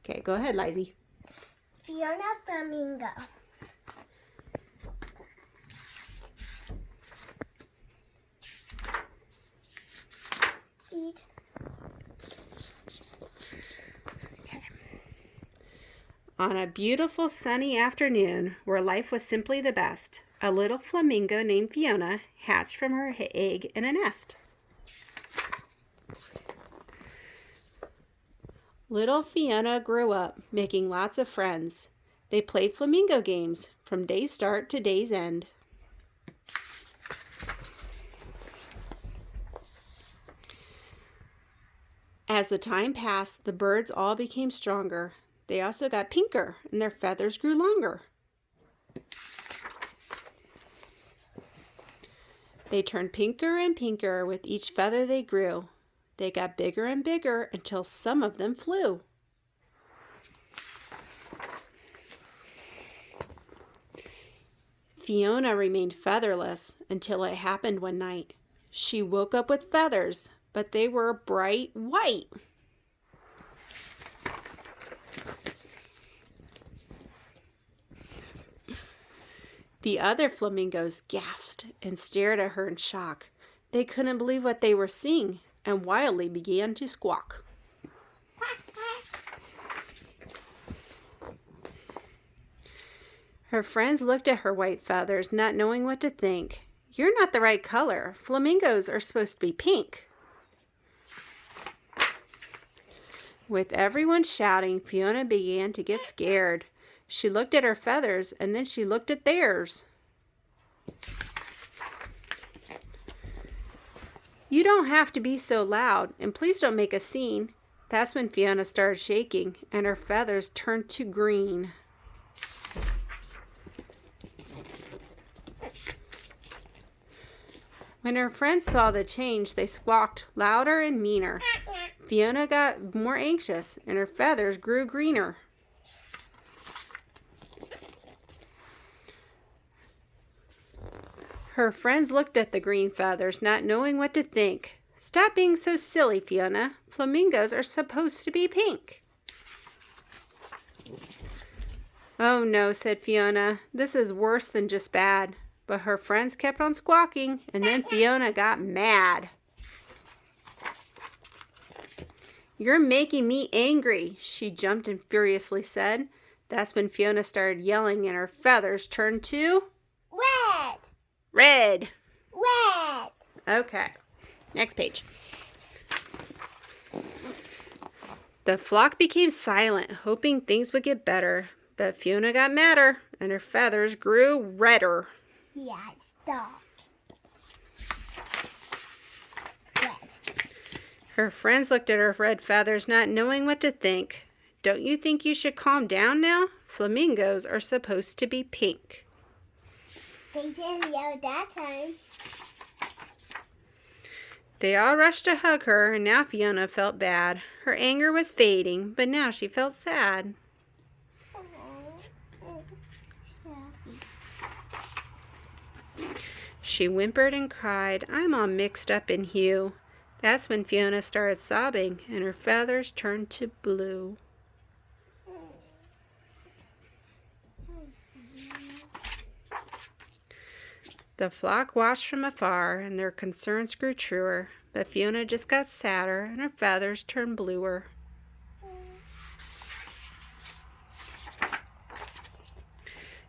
Okay, go ahead, Lizzie. Fiona Flamingo. Eat. On a beautiful sunny afternoon where life was simply the best, a little flamingo named Fiona hatched from her egg in a nest. Little Fiona grew up, making lots of friends. They played flamingo games from day's start to day's end. As the time passed, the birds all became stronger. They also got pinker, and their feathers grew longer. They turned pinker and pinker with each feather they grew. They got bigger and bigger until some of them flew. Fiona remained featherless until it happened one night. She woke up with feathers, but they were bright white. The other flamingos gasped and stared at her in shock. They couldn't believe what they were seeing and wildly began to squawk. Her friends looked at her white feathers, not knowing what to think. "You're not the right color. Flamingos are supposed to be pink." With everyone shouting, Fiona began to get scared. She looked at her feathers, and then she looked at theirs. "You don't have to be so loud, and please don't make a scene." That's when Fiona started shaking, and her feathers turned to green. When her friends saw the change, they squawked louder and meaner. Fiona got more anxious, and her feathers grew greener. Her friends looked at the green feathers, not knowing what to think. "Stop being so silly, Fiona. Flamingos are supposed to be pink." "Oh no," said Fiona. "This is worse than just bad." But her friends kept on squawking, and then Fiona got mad. "You're making me angry," she jumped and furiously said. That's when Fiona started yelling, and her feathers turned to Red. red. Red. Okay, next page. The flock became silent, hoping things would get better. But Fiona got madder, and her feathers grew redder. Yeah, stop. Red. Her friends looked at her red feathers, not knowing what to think. "Don't you think you should calm down now? Flamingos are supposed to be pink." They didn't yell that time. They all rushed to hug her, and now Fiona felt bad. Her anger was fading, but now she felt sad. She whimpered and cried, "I'm all mixed up in hue." That's when Fiona started sobbing, and her feathers turned to blue. The flock watched from afar, and their concerns grew truer. But Fiona just got sadder, and her feathers turned bluer.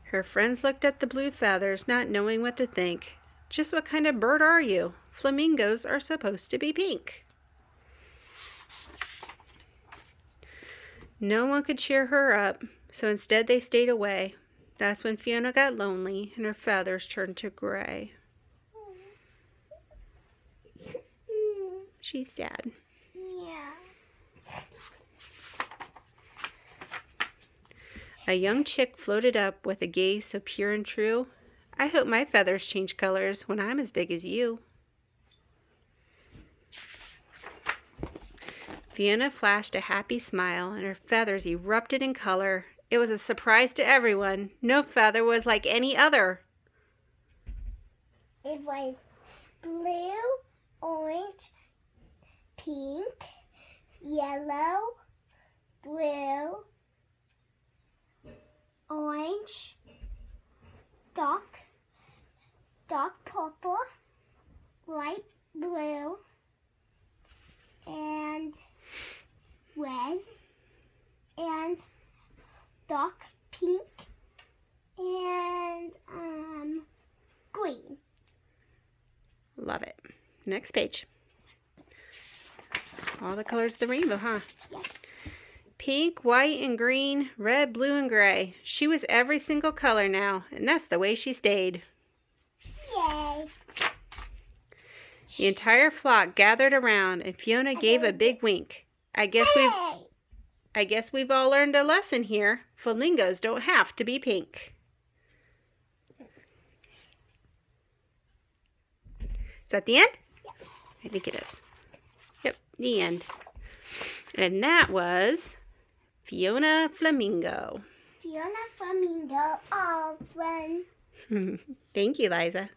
Her friends looked at the blue feathers, not knowing what to think. "Just what kind of bird are you? Flamingos are supposed to be pink." No one could cheer her up, so instead they stayed away. That's when Fiona got lonely, and her feathers turned to gray. She's sad. Yeah. A young chick floated up with a gaze so pure and true. "I hope my feathers change colors when I'm as big as you." Fiona flashed a happy smile, and her feathers erupted in color. It was a surprise to everyone. No feather was like any other. It was blue, orange, pink, yellow, blue, red and dark pink and green. Love it. Next page. All the colors of the rainbow, huh? Yes. Pink, white, and green, red, blue, and gray. She was every single color now, and that's the way she stayed. Yay. The entire flock gathered around, and Fiona gave a big wink. I guess we've all learned a lesson here. Flamingos don't have to be pink. Is that the end? Yeah. I think it is. Yep, the end. And that was Fiona Flamingo. Fiona Flamingo, all fun. Thank you, Liza.